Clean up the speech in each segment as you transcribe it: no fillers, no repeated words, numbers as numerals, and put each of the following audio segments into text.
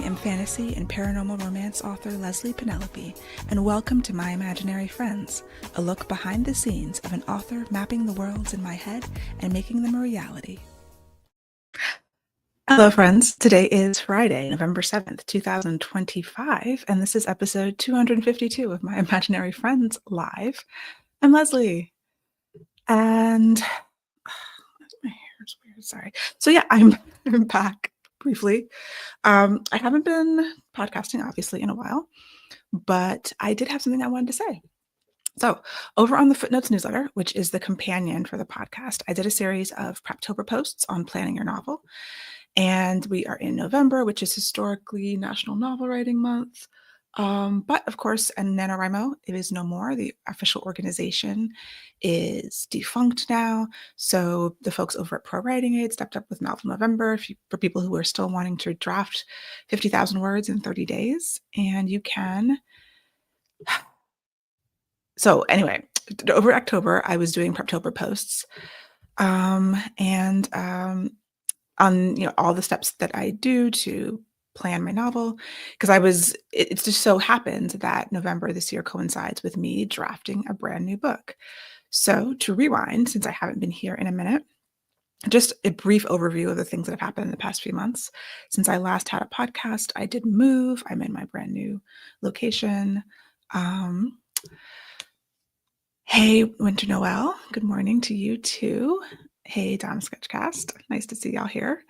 am fantasy and paranormal romance author Leslye Penelope, and welcome to My Imaginary Friends, a look behind the scenes of an author mapping the worlds in my head and making them a reality. Hello, friends. Today is Friday, November 7th, 2025, and this is episode 252 of My Imaginary Friends Live. I'm Leslye, and my hair is weird, sorry. So yeah, I'm back briefly. I haven't been podcasting, obviously, in a while, but I did have something I wanted to say. So over on the Footnotes newsletter, which is the companion for the podcast, I did a series of Preptober posts on planning your novel. And we are in November, which is historically National Novel Writing Month. But of course, and NaNoWriMo, it is no more. The official organization is defunct now. So the folks over at Pro Writing Aid stepped up with Novel November for people who are still wanting to draft 50,000 words in 30 days. And you can. So anyway, over October, I was doing Preptober posts. On all the steps that I do to plan my novel, because it just so happened that November this year coincides with me drafting a brand new book. So to rewind, since I haven't been here in a minute, just a brief overview of the things that have happened in the past few months. Since I last had a podcast, I did move. I'm in my brand new location. Hey, Winter Noel, good morning to you too. Hey, Dom Sketchcast, nice to see y'all here.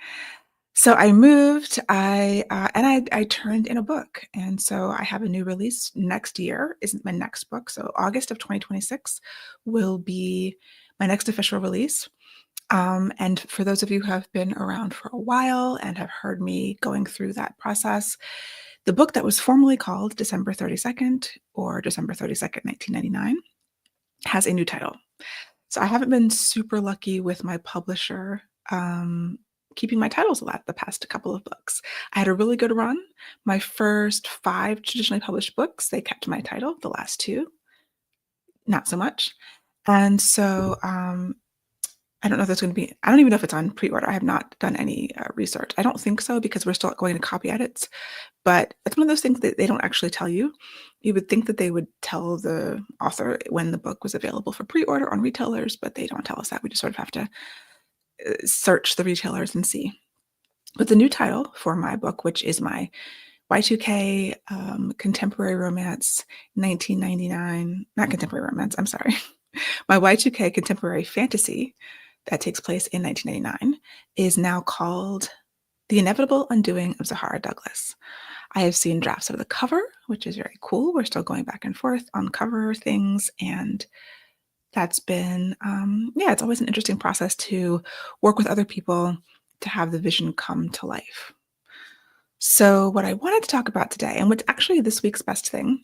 So I moved, I turned in a book, and so I have a new release next year, isn't my next book. So August of 2026 will be my next official release. And for those of you who have been around for a while and have heard me going through that process, the book that was formerly called December 32nd or December 32nd, 1999, has a new title. So I haven't been super lucky with my publisher keeping my titles alive the past couple of books. I had a really good run. My first 5 traditionally published books, they kept my title. The last 2, not so much. And so I don't know if that's going to be, I don't even know if it's on pre-order. I have not done any research. I don't think so, because we're still going to copy edits. But it's one of those things that they don't actually tell you. You would think that they would tell the author when the book was available for pre-order on retailers, but they don't tell us that. We just sort of have to search the retailers and see. But the new title for my book, which is my Y2K contemporary romance 1999, not contemporary romance, I'm sorry, my Y2K contemporary fantasy that takes place in 1999, is now called The Inevitable Undoing of Zahara Douglas. I have seen drafts of the cover, which is very cool. We're still going back and forth on cover things, and that's been, it's always an interesting process to work with other people to have the vision come to life. So what I wanted to talk about today, and what's actually this week's best thing,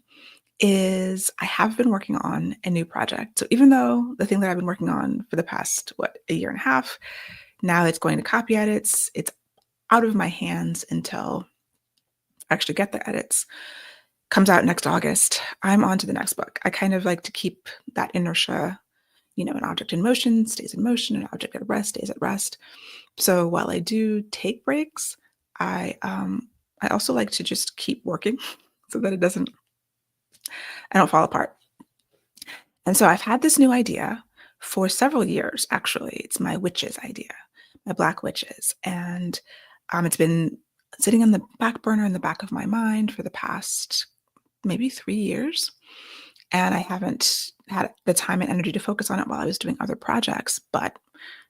is I have been working on a new project. So even though the thing that I've been working on for the past, a year and a half, now it's going to copy edits, it's out of my hands until I actually get the edits, comes out next August, I'm on to the next book. I kind of like to keep that inertia, an object in motion stays in motion, an object at rest stays at rest. So while I do take breaks, I also like to just keep working so that I don't fall apart. And so I've had this new idea for several years, actually. It's my witches idea, my Black witches. And it's been sitting on the back burner in the back of my mind for the past maybe 3 years. And I haven't had the time and energy to focus on it while I was doing other projects, but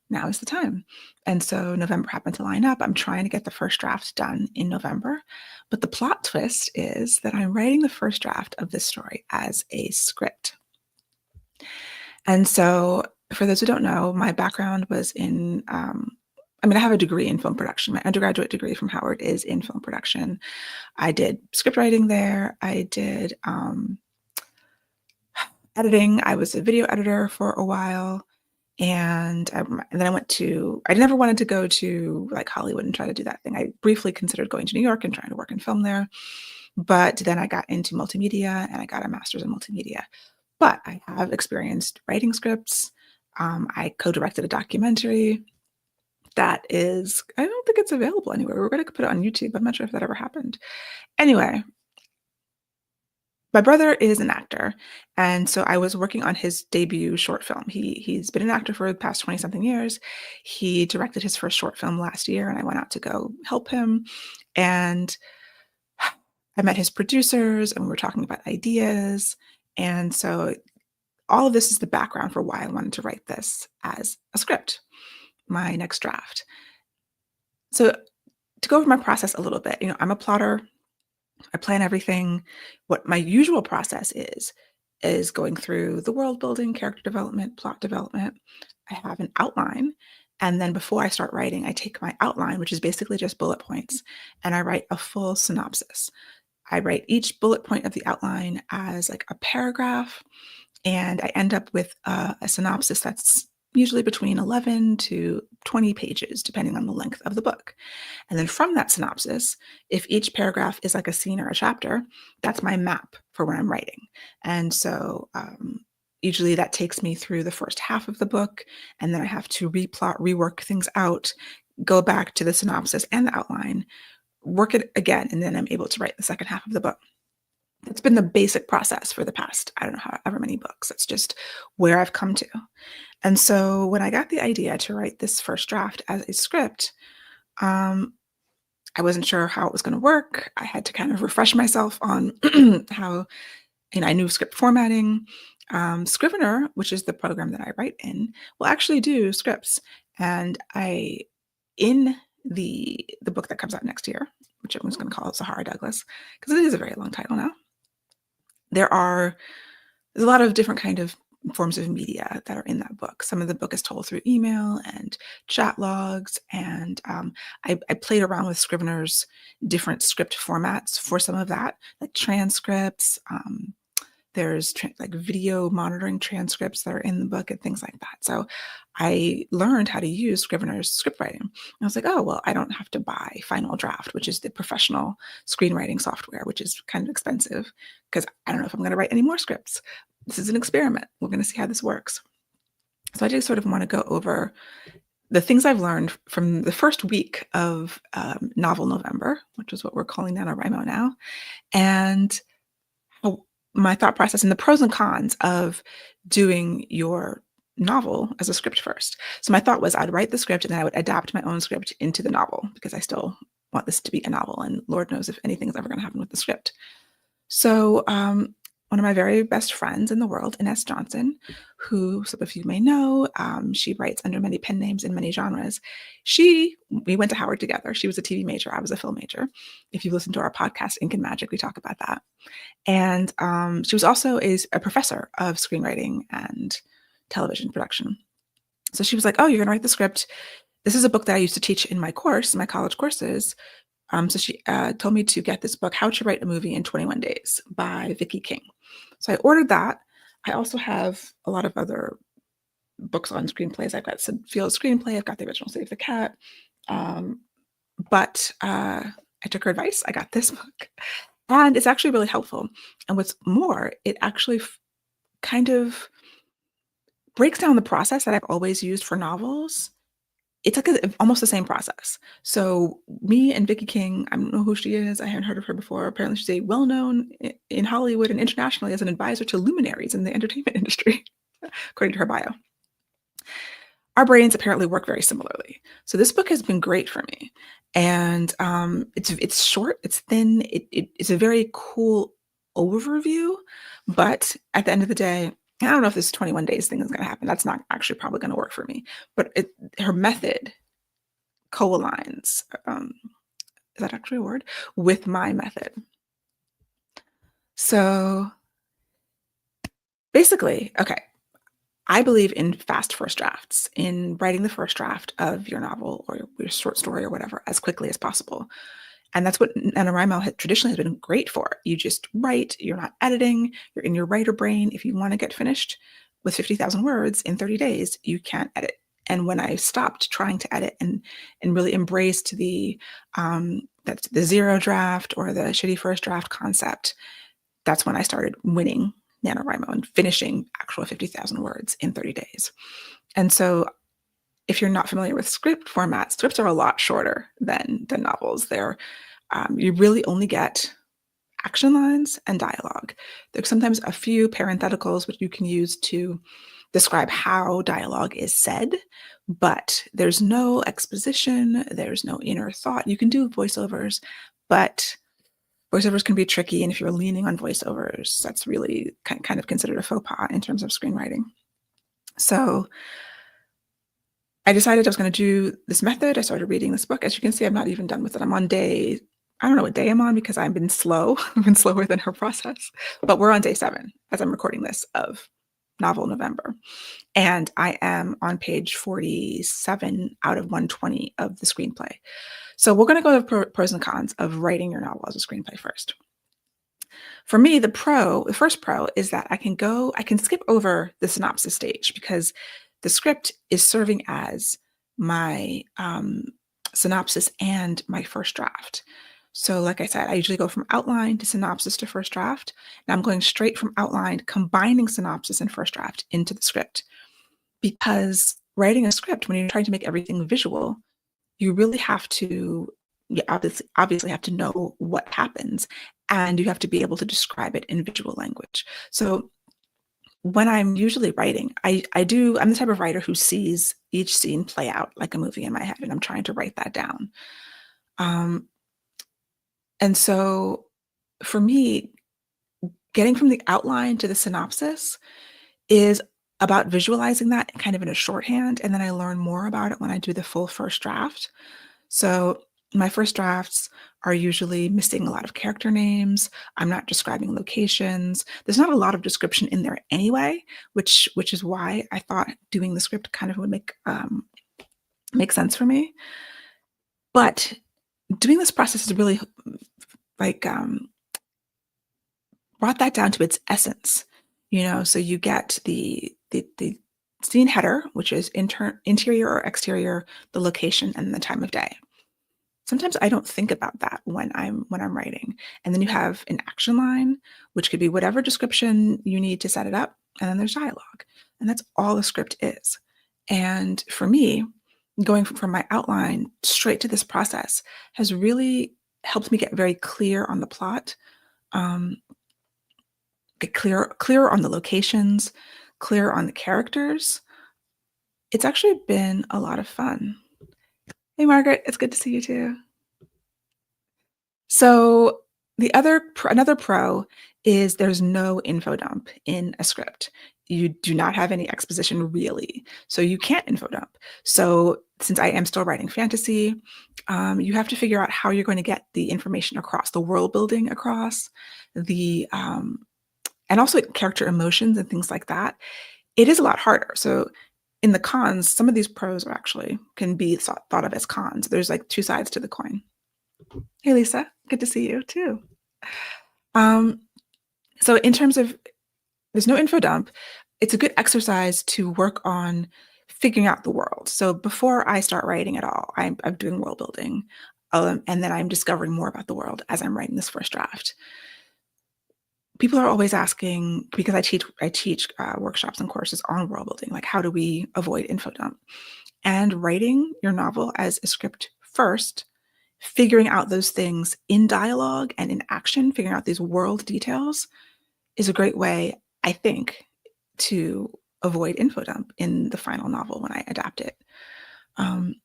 now is the time. And so November happened to line up. I'm trying to get the first draft done in November. But the plot twist is that I'm writing the first draft of this story as a script. And so for those who don't know, my background was in, I have a degree in film production. My undergraduate degree from Howard is in film production. I did script writing there. I did editing. I was a video editor for a while. And then I never wanted to go to like Hollywood and try to do that thing. I briefly considered going to New York and trying to work in film there. But then I got into multimedia and I got a master's in multimedia. But I have experienced writing scripts. I co-directed a documentary. that is, I don't think it's available anywhere. We're going to put it on YouTube. I'm not sure if that ever happened. Anyway, my brother is an actor, and so I was working on his debut short film. He's been an actor for the past 20 something years. He directed his first short film last year, and I went out to go help him. And I met his producers, and we were talking about ideas. And so all of this is the background for why I wanted to write this as a script, my next draft. So to go over my process a little bit, I'm a plotter. I plan everything. What my usual process is going through the world building, character development, plot development. I have an outline. And then before I start writing, I take my outline, which is basically just bullet points, and I write a full synopsis. I write each bullet point of the outline as like a paragraph, and I end up with a synopsis that's usually between 11 to 20 pages, depending on the length of the book. And then from that synopsis, if each paragraph is like a scene or a chapter, that's my map for what I'm writing. And so usually that takes me through the first half of the book, and then I have to replot, rework things out, go back to the synopsis and the outline, work it again, and then I'm able to write the second half of the book. It's been the basic process for the past, I don't know, however many books. It's just where I've come to. And so when I got the idea to write this first draft as a script, I wasn't sure how it was going to work. I had to kind of refresh myself on how, I knew script formatting. Scrivener, which is the program that I write in, will actually do scripts. And in the book that comes out next year, which everyone's going to call it Sahara Douglas, because it is a very long title now, there's a lot of different kind of forms of media that are in that book. Some of the book is told through email and chat logs, and I played around with Scrivener's different script formats for some of that, like transcripts. There's like video monitoring transcripts that are in the book and things like that. So I learned how to use Scrivener's script writing. And I was like, oh, well, I don't have to buy Final Draft, which is the professional screenwriting software, which is kind of expensive because I don't know if I'm going to write any more scripts. This is an experiment. We're going to see how this works. So I just sort of want to go over the things I've learned from the first week of Novel November, which is what we're calling NaNoWriMo now, and how my thought process and the pros and cons of doing your novel as a script first. So my thought was I'd write the script and then I would adapt my own script into the novel because I still want this to be a novel, and Lord knows if anything's ever going to happen with the script. So one of my very best friends in the world, Ines Johnson, who some of you may know, she writes under many pen names in many genres. We went to Howard together. She was a TV major. I was a film major. If you listen to our podcast, Ink and Magic, we talk about that. And she was also a professor of screenwriting and television production. So she was like, oh, you're going to write the script. This is a book that I used to teach in my college courses. So she told me to get this book, How to Write a Movie in 21 Days by Vicki King. So I ordered that. I also have a lot of other books on screenplays. I've got Sid Field's screenplay. I've got the original Save the Cat. But I took her advice. I got this book. And it's actually really helpful. And what's more, it actually kind of breaks down the process that I've always used for novels. It's like almost the same process. So me and Vicki King, I don't know who she is. I hadn't heard of her before. Apparently she's a well-known in Hollywood and internationally as an advisor to luminaries in the entertainment industry, according to her bio. Our brains apparently work very similarly. So this book has been great for me. And it's short, it's thin, it's a very cool overview. But at the end of the day, I don't know if this 21 days thing is going to happen. That's not actually probably going to work for me. But her method co-aligns, is that actually a word? With my method. So basically, okay, I believe in fast first drafts, in writing the first draft of your novel or your short story or whatever as quickly as possible. And that's what NaNoWriMo traditionally has been great for. You just write, you're not editing, you're in your writer brain. If you want to get finished with 50,000 words in 30 days, you can't edit. And when I stopped trying to edit and really embraced that's the zero draft or the shitty first draft concept, that's when I started winning NaNoWriMo and finishing actual 50,000 words in 30 days. And so if you're not familiar with script format, scripts are a lot shorter than novels. You really only get action lines and dialogue. There's sometimes a few parentheticals which you can use to describe how dialogue is said, but there's no exposition, there's no inner thought. You can do voiceovers, but voiceovers can be tricky. And if you're leaning on voiceovers, that's really kind of considered a faux pas in terms of screenwriting. So I decided I was going to do this method. I started reading this book. As you can see, I'm not even done with it. I'm on day, I don't know what day I'm on because I've been slow. I've been slower than her process. But we're on day 7 as I'm recording this of Novel November. And I am on page 47 out of 120 of the screenplay. So we're going to go to pros and cons of writing your novel as a screenplay first. For me, the first pro is that I can skip over the synopsis stage because the script is serving as my synopsis and my first draft. So like I said, I usually go from outline to synopsis to first draft. Now I'm going straight from outline, combining synopsis and first draft into the script. Because writing a script, when you're trying to make everything visual, you really have to, you obviously have to know what happens, and you have to be able to describe it in visual language. So when I'm usually writing, I'm the type of writer who sees each scene play out like a movie in my head, and I'm trying to write that down. And so for me, getting from the outline to the synopsis is about visualizing that kind of in a shorthand, and then I learn more about it when I do the full first draft. So my first drafts are usually missing a lot of character names. I'm not describing locations. There's not a lot of description in there anyway, which is why I thought doing the script kind of would make sense for me. But doing this process is really like brought that down to its essence, so you get the scene header, which is interior or exterior, the location, and the time of day. Sometimes I don't think about that when I'm writing. And then you have an action line, which could be whatever description you need to set it up, and then there's dialogue. And that's all the script is. And for me, going from my outline straight to this process has really helped me get very clear on the plot, get clear on the locations, clear on the characters. It's actually been a lot of fun. Hey, Margaret, it's good to see you too. So another pro is there's no info dump in a script. You do not have any exposition really, so you can't info dump. So since I am still writing fantasy, you have to figure out how you're going to get the information across, the world building across, and also character emotions and things like that. It is a lot harder. So in the cons, some of these pros can be thought of as cons. There's like two sides to the coin. Hey, Lisa, good to see you too. So in terms of there's no info dump, it's a good exercise to work on figuring out the world. So before I start writing at all, I'm doing world building, and then I'm discovering more about the world as I'm writing this first draft. People are always asking, because I teach workshops and courses on world building, like how do we avoid info dump? And writing your novel as a script first, figuring out those things in dialogue and in action, figuring out these world details is a great way, I think, to avoid info dump in the final novel when I adapt it. And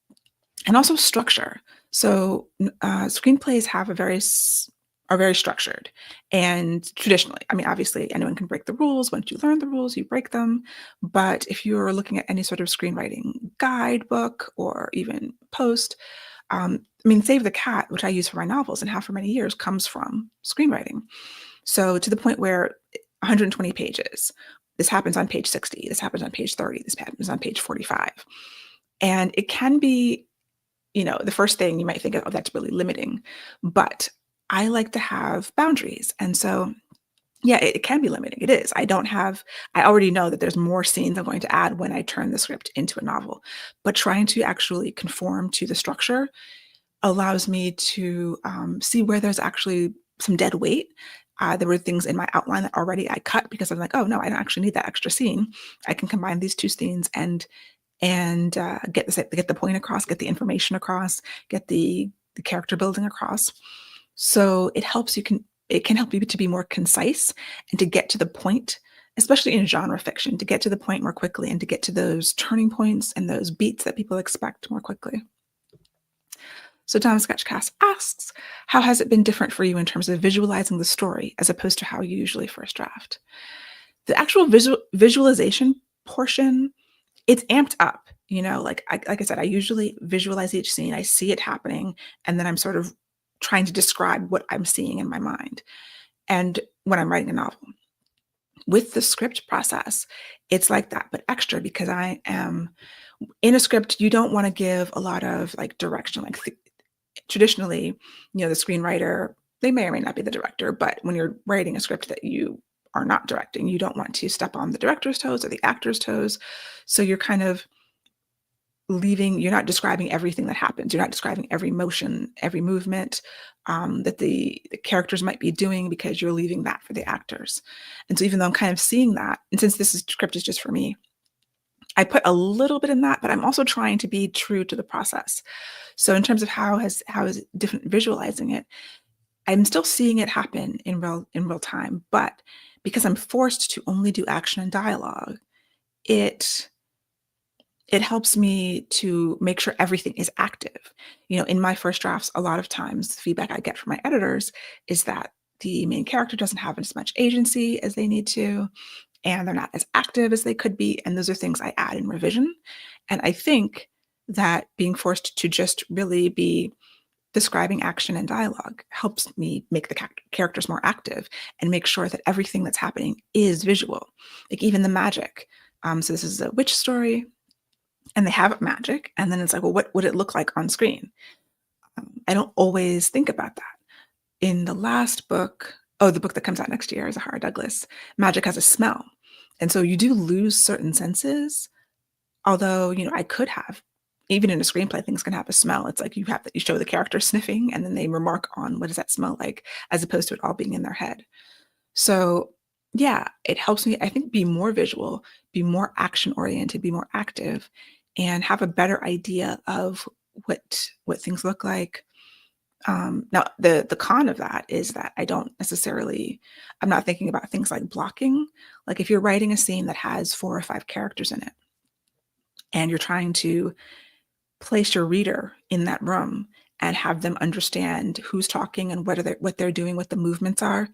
also structure. So screenplays are very structured, and traditionally, I mean, obviously anyone can break the rules. Once you learn the rules, you break them. But if you're looking at any sort of screenwriting guidebook or even post, Save the Cat, which I use for my novels and have for many years, comes from screenwriting. So to the point where 120 pages, this happens on page 60, this happens on page 30, this happens on page 45. And it can be, the first thing you might think of, oh, that's really limiting. But I like to have boundaries. And so, yeah, it can be limiting. It is. I already know that there's more scenes I'm going to add when I turn the script into a novel. But trying to actually conform to the structure allows me to see where there's actually some dead weight. There were things in my outline that already I cut because I'm like, oh no, I don't actually need that extra scene. I can combine these two scenes and and get the point across, get the information across, get the character building across. So it can help you to be more concise and to get to the point, especially in genre fiction, to get to the point more quickly and to get to those turning points and those beats that people expect more quickly. So Tom Sketchcast asks, how has it been different for you in terms of visualizing the story as opposed to how you usually first draft? The actual visualization portion, it's amped up. Like I said, I usually visualize each scene. I see it happening, and then I'm sort of trying to describe what I'm seeing in my mind. And when I'm writing a novel, with the script process, it's like that, but extra because I am in a script. You don't want to give a lot of like direction. Traditionally, the screenwriter, they may or may not be the director, but when you're writing a script that you are not directing, you don't want to step on the director's toes or the actor's toes. So you're kind of you're not describing everything that happens. You're not describing every motion, every movement that the characters might be doing, because you're leaving that for the actors. And so even though I'm kind of seeing that, and since script is just for me, I put a little bit in that, but I'm also trying to be true to the process. So in terms of how is different visualizing it, I'm still seeing it happen in real time, but because I'm forced to only do action and dialogue, it helps me to make sure everything is active. In my first drafts, a lot of times the feedback I get from my editors is that the main character doesn't have as much agency as they need to, and they're not as active as they could be. And those are things I add in revision. And I think that being forced to just really be describing action and dialogue helps me make the characters more active and make sure that everything that's happening is visual, like even the magic. So this is a witch story, and they have magic, and then it's like, well, what would it look like on screen? I don't always think about that. In the last book, the book that comes out next year is a Zahara Douglas, magic has a smell. And so you do lose certain senses, although, I could have, even in a screenplay, things can have a smell. It's like you show the character sniffing and then they remark on what does that smell like, as opposed to it all being in their head. So yeah, it helps me, I think, be more visual, be more action oriented, be more active, and have a better idea of what things look like. Now, the con of that is that I'm not thinking about things like blocking. Like if you're writing a scene that has 4 or 5 characters in it, and you're trying to place your reader in that room and have them understand who's talking and what they're doing, what the movements are,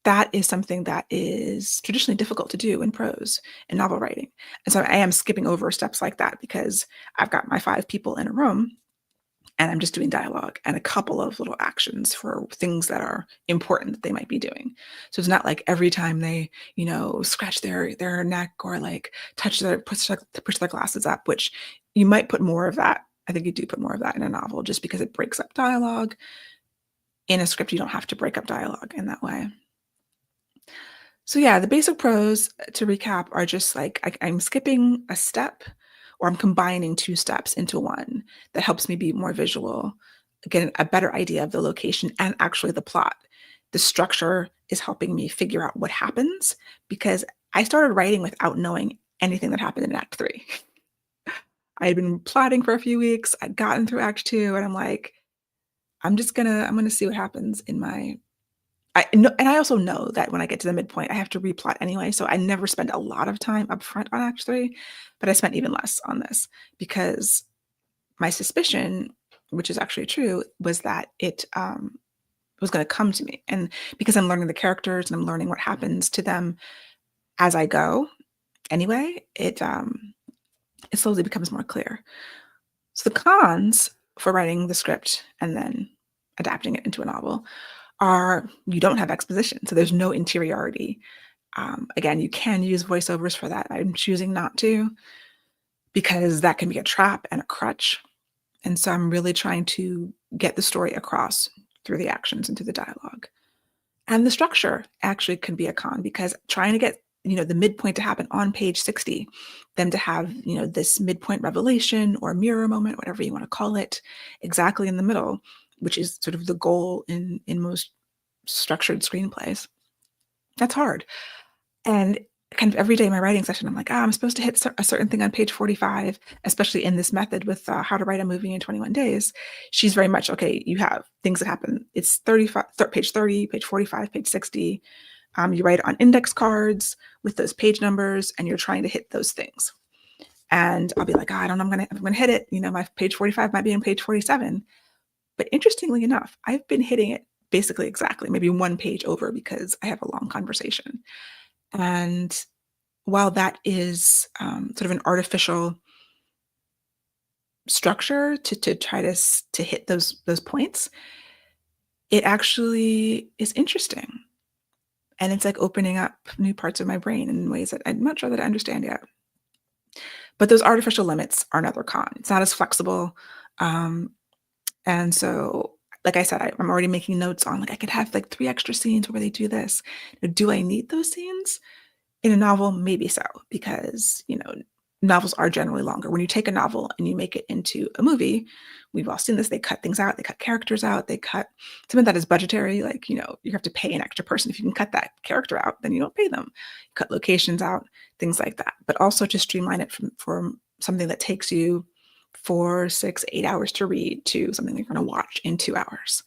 that is something that is traditionally difficult to do in prose and novel writing. And so I am skipping over steps like that because I've got my 5 people in a room and I'm just doing dialogue and a couple of little actions for things that are important that they might be doing. So it's not like every time they, scratch their neck or like push their glasses up, which you might put more of that. I think you do put more of that in a novel just because it breaks up dialogue. In a script, you don't have to break up dialogue in that way. So yeah, the basic pros, to recap, are just like I'm skipping a step, or I'm combining 2 steps into one. That helps me be more visual, get a better idea of the location and actually the plot. The structure is helping me figure out what happens, because I started writing without knowing anything that happened in Act 3. I had been plotting for a few weeks. I'd gotten through Act 2, and I'm like, I'm gonna see what happens in my. I know, and I also know that when I get to the midpoint, I have to replot anyway. So I never spend a lot of time up front on Act 3, but I spent even less on this because my suspicion, which is actually true, was that it was going to come to me. And because I'm learning the characters and I'm learning what happens to them as I go anyway, it slowly becomes more clear. So the cons for writing the script and then adapting it into a novel are you don't have exposition. So there's no interiority. Again, you can use voiceovers for that. I'm choosing not to, because that can be a trap and a crutch. And so I'm really trying to get the story across through the actions and through the dialogue. And the structure actually can be a con, because trying to get, the midpoint to happen on page 60, then to have, this midpoint revelation or mirror moment, whatever you want to call it, exactly in the middle, which is sort of the goal in most structured screenplays. That's hard. And kind of every day in my writing session, I'm like, I'm supposed to hit a certain thing on page 45, especially in this method with how to write a movie in 21 days. She's very much, okay, you have things that happen. It's 35, page 30, page 45, page 60. You write it on index cards with those page numbers, and you're trying to hit those things. And I'll be like, I don't know, I'm gonna hit it. My page 45 might be on page 47. But interestingly enough, I've been hitting it basically exactly, maybe one page over because I have a long conversation. And while that is sort of an artificial structure to try to hit those points, it actually is interesting. And it's like opening up new parts of my brain in ways that I'm not sure that I understand yet. But those artificial limits are another con. It's not as flexible. Um, and so, like I said, I'm already making notes on, like, I could have like 3 extra scenes where they do this. Do I need those scenes? In a novel, maybe so, because, novels are generally longer. When you take a novel and you make it into a movie, we've all seen this, they cut things out, they cut characters out, they cut something that is budgetary, like, you have to pay an extra person. If you can cut that character out, then you don't pay them. Cut locations out, things like that. But also to streamline it from something that takes you 4, 6, 8 hours to read to something you're going to watch in 2 hours.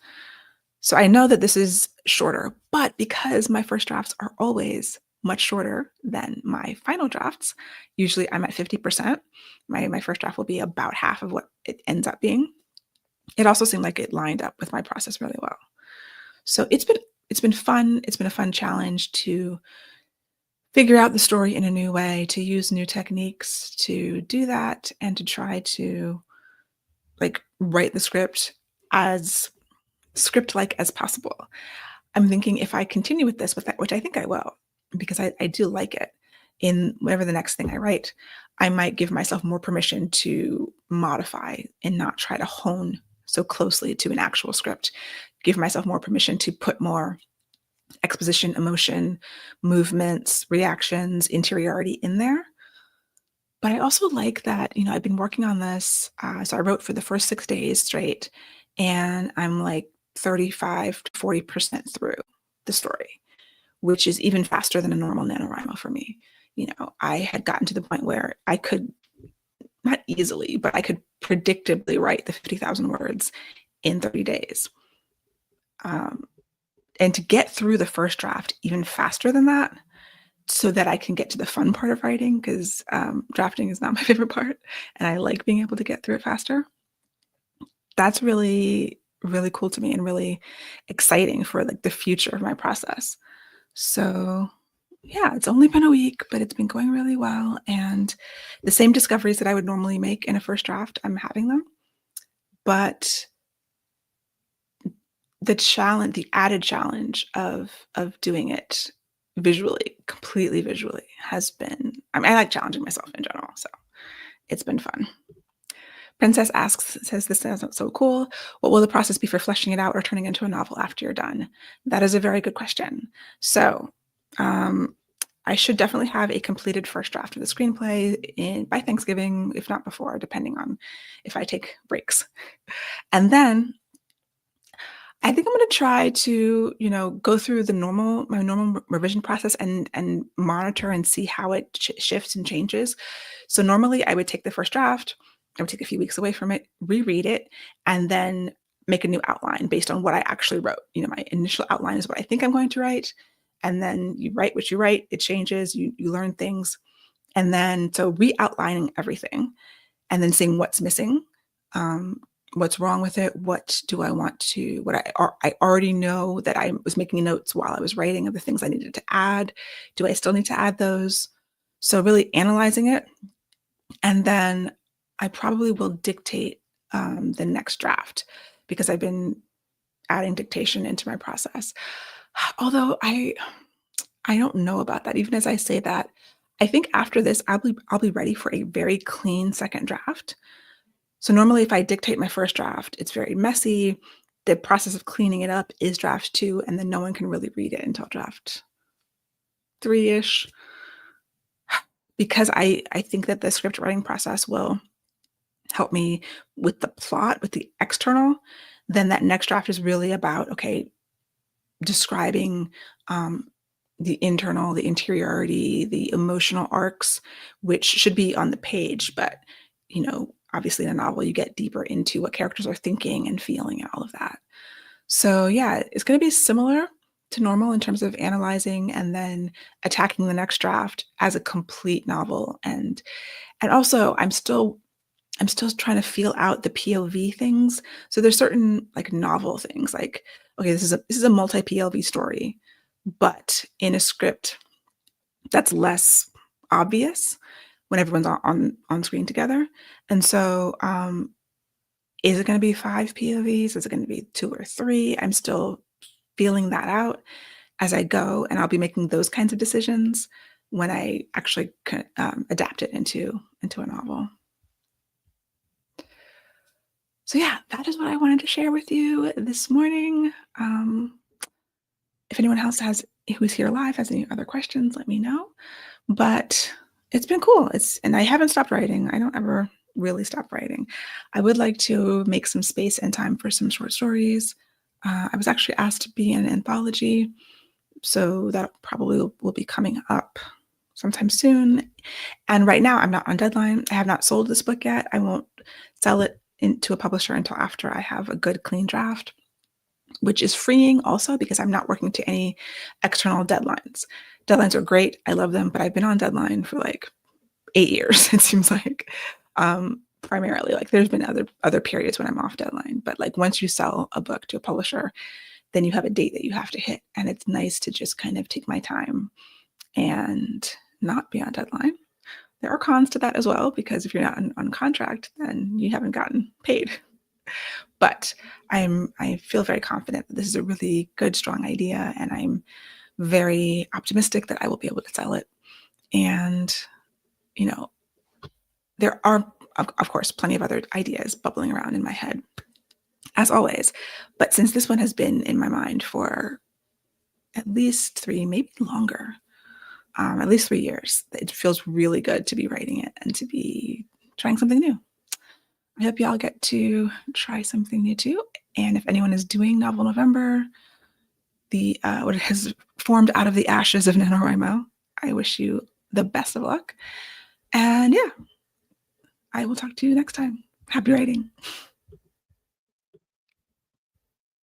So I know that this is shorter, but because my first drafts are always much shorter than my final drafts, usually I'm at 50%. My first draft will be about half of what it ends up being. It also seemed like it lined up with my process really well. So it's been fun. It's been a fun challenge to figure out the story in a new way, to use new techniques to do that, and to try to like write the script as script-like as possible. I'm thinking if I continue with this, which I think I will, because I do like it, in whatever the next thing I write, I might give myself more permission to modify and not try to hone so closely to an actual script. Give myself more permission to put more exposition, emotion, movements, reactions, interiority in there. But I also like that, I've been working on this. So I wrote for the first 6 days straight, and I'm like 35 to 40% through the story, which is even faster than a normal NaNoWriMo for me. I had gotten to the point where I could, not easily, but I could predictably write the 50,000 words in 30 days. And to get through the first draft even faster than that, so that I can get to the fun part of writing, because drafting is not my favorite part, and I like being able to get through it faster. That's really, really cool to me and really exciting for like the future of my process. So yeah, it's only been a week, but it's been going really well. And the same discoveries that I would normally make in a first draft, I'm having them. But the added challenge of doing it visually, completely visually, has been, I like challenging myself in general. So it's been fun. Princess says, this sounds so cool. What will the process be for fleshing it out or turning into a novel after you're done? That is a very good question. So I should definitely have a completed first draft of the screenplay by Thanksgiving, if not before, depending on if I take breaks. And then I think I'm going to try to, go through my normal revision process and monitor and see how it shifts and changes. So normally I would take the first draft, I would take a few weeks away from it, reread it, and then make a new outline based on what I actually wrote. My initial outline is what I think I'm going to write. And then you write what you write, it changes, you learn things. And then so re-outlining everything and then seeing what's missing, what's wrong with it, what do I want to, what I already know that I was making notes while I was writing of the things I needed to add. Do I still need to add those? So really analyzing it. And then I probably will dictate the next draft, because I've been adding dictation into my process. Although I don't know about that. Even as I say that, I think after this, I'll be ready for a very clean second draft. So normally if I dictate my first draft, it's very messy. The process of cleaning it up is draft 2, and then no one can really read it until draft 3-ish. Because I think that the script writing process will help me with the plot, with the external. Then that next draft is really about, okay, describing the internal, the interiority, the emotional arcs, which should be on the page, but obviously in a novel you get deeper into what characters are thinking and feeling and all of that. So yeah, it's going to be similar to normal in terms of analyzing and then attacking the next draft as a complete novel. And also I'm still trying to feel out the POV things. So there's certain like novel things like, okay, this is a multi POV story, but in a script that's less obvious when everyone's on screen together. And so is it going to be 5 POVs? Is it going to be 2 or 3? I'm still feeling that out as I go, and I'll be making those kinds of decisions when I actually adapt it into a novel. So yeah, that is what I wanted to share with you this morning. If anyone else who's here live has any other questions, let me know. But it's been cool. And I haven't stopped writing. I don't ever really stop writing. I would like to make some space and time for some short stories. I was actually asked to be in an anthology, so that probably will be coming up sometime soon. And right now, I'm not on deadline. I have not sold this book yet. I won't sell it into a publisher until after I have a good, clean draft, which is freeing also because I'm not working to any external deadlines. Deadlines are great. I love them, but I've been on deadline for like 8 years, it seems like. Primarily, like there's been other periods when I'm off deadline, but like once you sell a book to a publisher, then you have a date that you have to hit. And it's nice to just kind of take my time and not be on deadline. There are cons to that as well, because if you're not on contract, then you haven't gotten paid. But I feel very confident that this is a really good, strong idea, and I'm very optimistic that I will be able to sell it. And, there are, of course, plenty of other ideas bubbling around in my head, as always. But since this one has been in my mind for at least 3, maybe longer, at least 3 years, it feels really good to be writing it and to be trying something new. I hope y'all get to try something new too. And if anyone is doing Novel November, what has formed out of the ashes of NaNoWriMo, I wish you the best of luck. And yeah, I will talk to you next time. Happy writing.